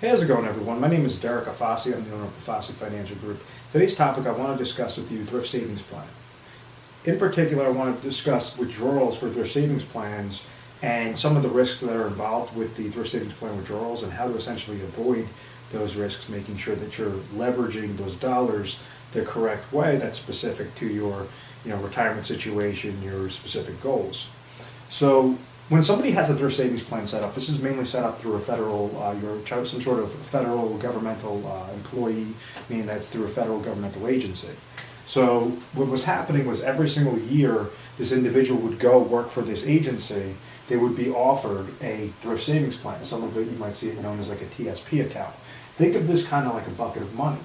Hey, how's it going, everyone? My name is Derek Afasi. I'm the owner of Afasi Financial Group. Today's topic, I want to discuss with you Thrift Savings Plan. In particular, I want to discuss withdrawals for thrift savings plans and some of the risks that are involved with the thrift savings plan withdrawals and how to essentially avoid those risks, making sure that you're leveraging those dollars the correct way that's specific to your retirement situation, your specific goals. So when somebody has a thrift savings plan set up, this is mainly set up through a federal, some sort of federal governmental employee, meaning that's through a federal governmental agency. So what was happening was every single year, this individual would go work for this agency. They would be offered a thrift savings plan. Some of it you might see it known as like a TSP account. Think of this kind of like a bucket of money.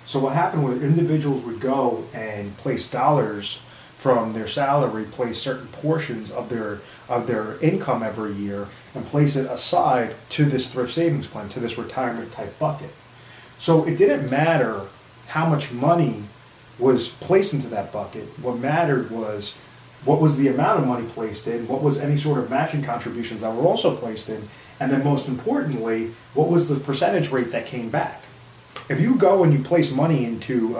So what happened was individuals would go and place dollars from their salary, place certain portions of their income every year, and place it aside to this thrift savings plan, to this retirement type bucket. So it didn't matter how much money was placed into that bucket. What mattered was what was the amount of money placed in, what was any sort of matching contributions that were also placed in, and then most importantly, what was the percentage rate that came back. If you go and you place money into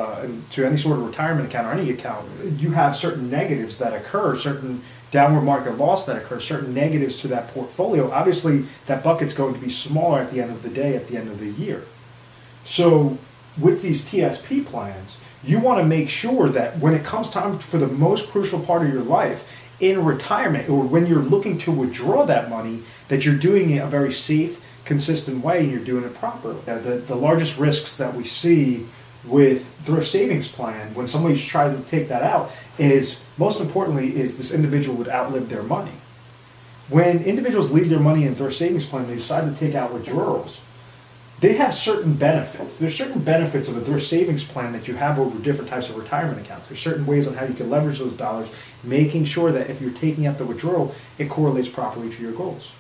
any sort of retirement account or any account, you have certain negatives that occur, certain downward market loss that occurs, certain negatives to that portfolio. Obviously, that bucket's going to be smaller at the end of the day, at the end of the year. So with these TSP plans, you want to make sure that when it comes time for the most crucial part of your life in retirement, or when you're looking to withdraw that money, that you're doing it a very safe, consistent way and you're doing it properly. The largest risks that we see with thrift savings plan when somebody's trying to take that out is, most importantly, is this individual would outlive their money. When individuals leave their money in thrift savings plan, they decide to take out withdrawals. They have certain benefits. There's certain benefits of a thrift savings plan that you have over different types of retirement accounts. There's certain ways on how you can leverage those dollars, making sure that if you're taking out the withdrawal, it correlates properly to your goals.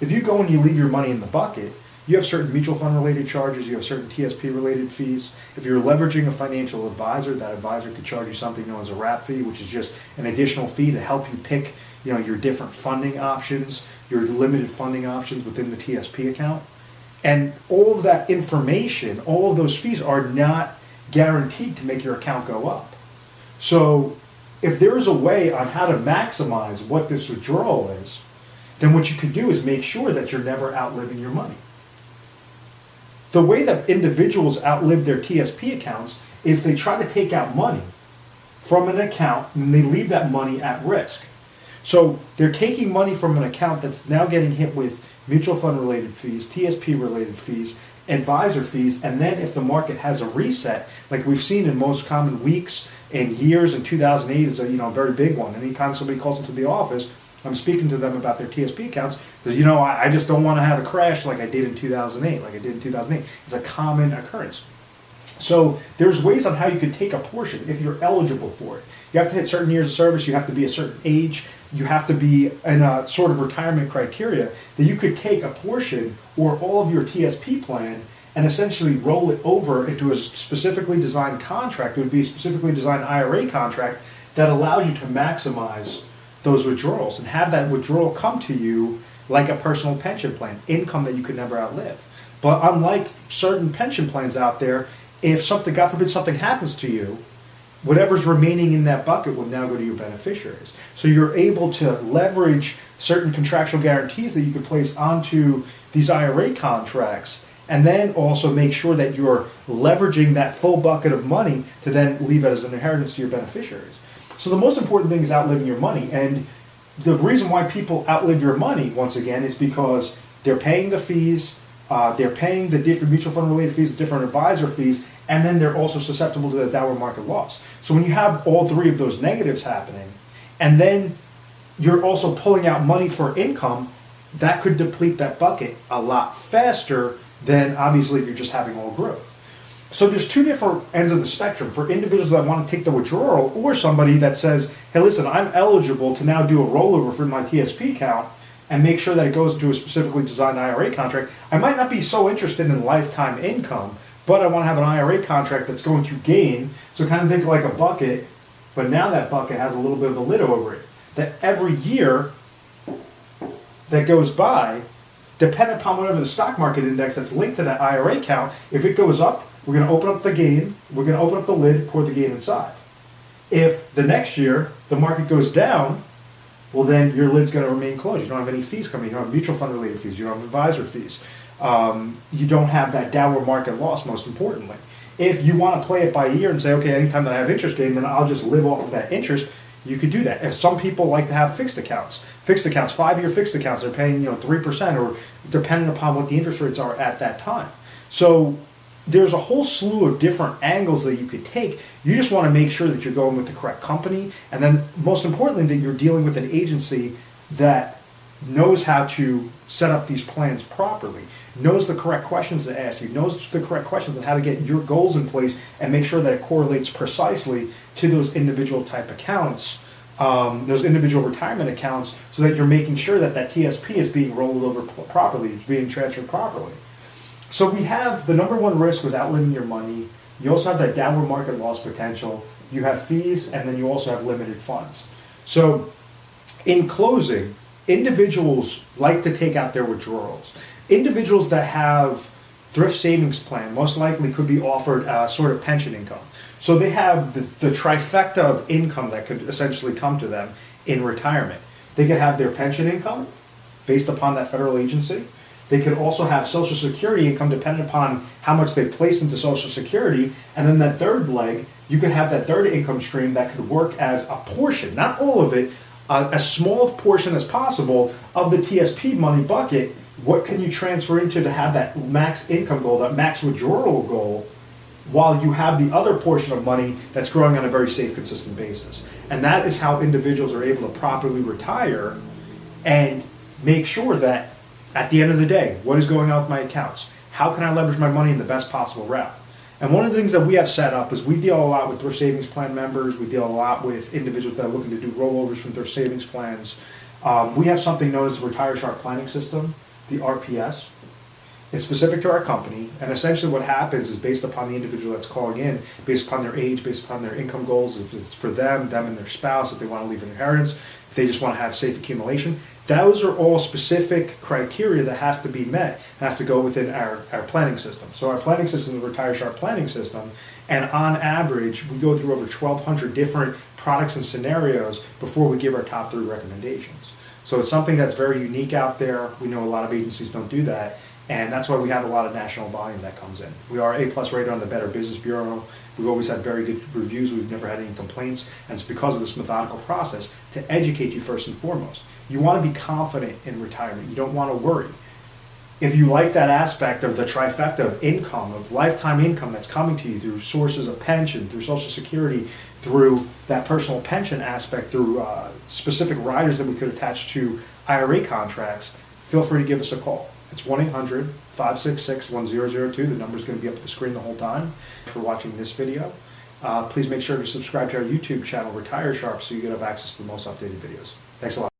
If you go and you leave your money in the bucket, you have certain mutual fund related charges, you have certain TSP related fees. If you're leveraging a financial advisor, that advisor could charge you something known as a wrap fee, which is just an additional fee to help you pick your different funding options, your limited funding options within the TSP account. And all of that information, all of those fees are not guaranteed to make your account go up. So if there's a way on how to maximize what this withdrawal is, then what you could do is make sure that you're never outliving your money. The way that individuals outlive their TSP accounts is they try to take out money from an account and they leave that money at risk. So they're taking money from an account that's now getting hit with mutual fund related fees, TSP related fees, advisor fees, and then if the market has a reset, like we've seen in most common weeks and years, and 2008 is a very big one. Anytime somebody calls into the office, I'm speaking to them about their TSP accounts because, I just don't want to have a crash like I did in 2008, It's a common occurrence. So there's ways on how you can take a portion if you're eligible for it. You have to hit certain years of service, you have to be a certain age, you have to be in a sort of retirement criteria that you could take a portion or all of your TSP plan and essentially roll it over into a specifically designed contract. It would be a specifically designed IRA contract that allows you to maximize those withdrawals and have that withdrawal come to you like a personal pension plan, income that you could never outlive. But unlike certain pension plans out there, if something, God forbid, something happens to you, whatever's remaining in that bucket will now go to your beneficiaries. So you're able to leverage certain contractual guarantees that you can place onto these IRA contracts and then also make sure that you're leveraging that full bucket of money to then leave it as an inheritance to your beneficiaries. So the most important thing is outliving your money. And the reason why people outlive your money, once again, is because they're paying the fees, they're paying the different mutual fund related fees, the different advisor fees, and then they're also susceptible to the downward market loss. So when you have all three of those negatives happening, and then you're also pulling out money for income, that could deplete that bucket a lot faster than obviously if you're just having all growth. So there's two different ends of the spectrum for individuals that want to take the withdrawal or somebody that says, hey, listen, I'm eligible to now do a rollover for my TSP account and make sure that it goes into a specifically designed IRA contract. I might not be so interested in lifetime income, but I want to have an IRA contract that's going to gain. So kind of think like a bucket, but now that bucket has a little bit of a lid over it. That every year that goes by, depending upon whatever the stock market index that's linked to that IRA account, if it goes up, we're going to open up the gain, we're going to open up the lid, pour the gain inside. If the next year the market goes down, well then your lid's going to remain closed. You don't have any fees coming. You don't have mutual fund related fees. You don't have advisor fees. You don't have that downward market loss, most importantly. If you want to play it by ear and say, okay, anytime that I have interest gain, then I'll just live off of that interest, you could do that. If some people like to have fixed accounts, 5-year fixed accounts, they're paying 3% or depending upon what the interest rates are at that time. So there's a whole slew of different angles that you could take. You just want to make sure that you're going with the correct company, and then most importantly that you're dealing with an agency that knows how to set up these plans properly, knows the correct questions to ask you, knows the correct questions on how to get your goals in place and make sure that it correlates precisely to those individual type accounts, those individual retirement accounts, so that you're making sure that that TSP is being rolled over properly, it's being transferred properly. So we have the number one risk was outliving your money. You also have that downward market loss potential. You have fees, and then you also have limited funds. So in closing, individuals like to take out their withdrawals. Individuals that have Thrift Savings Plan most likely could be offered a sort of pension income. So they have the trifecta of income that could essentially come to them in retirement. They could have their pension income based upon that federal agency. They could also have Social Security income depending upon how much they place into Social Security. And then that third leg, you could have that third income stream that could work as a portion, not all of it, as small a portion as possible of the TSP money bucket. What can you transfer into to have that max income goal, that max withdrawal goal, while you have the other portion of money that's growing on a very safe, consistent basis? And that is how individuals are able to properly retire and make sure that at the end of the day, what is going on with my accounts? How can I leverage my money in the best possible route? And one of the things that we have set up is we deal a lot with Thrift Savings Plan members. We deal a lot with individuals that are looking to do rollovers from Thrift Savings Plans. We have something known as the Retire Sharp Planning System, the RPS. It's specific to our company, and essentially what happens is based upon the individual that's calling in, based upon their age, based upon their income goals, if it's for them and their spouse, if they want to leave an inheritance, if they just want to have safe accumulation. Those are all specific criteria that has to be met, has to go within our planning system. So our planning system is the Retire Sharp Planning System, and on average, we go through over 1,200 different products and scenarios before we give our top 3 recommendations. So it's something that's very unique out there. We know a lot of agencies don't do that, and that's why we have a lot of national volume that comes in. We are A+ rated on the Better Business Bureau. We've always had very good reviews. We've never had any complaints, and it's because of this methodical process to educate you first and foremost. You want to be confident in retirement. You don't want to worry. If you like that aspect of the trifecta of income, of lifetime income that's coming to you through sources of pension, through Social Security, through that personal pension aspect, through specific riders that we could attach to IRA contracts, feel free to give us a call. It's 1-800-566-1002. The number is going to be up on the screen the whole time. For watching this video, please make sure to subscribe to our YouTube channel, Retire Sharp, so you get access to the most updated videos. Thanks a lot.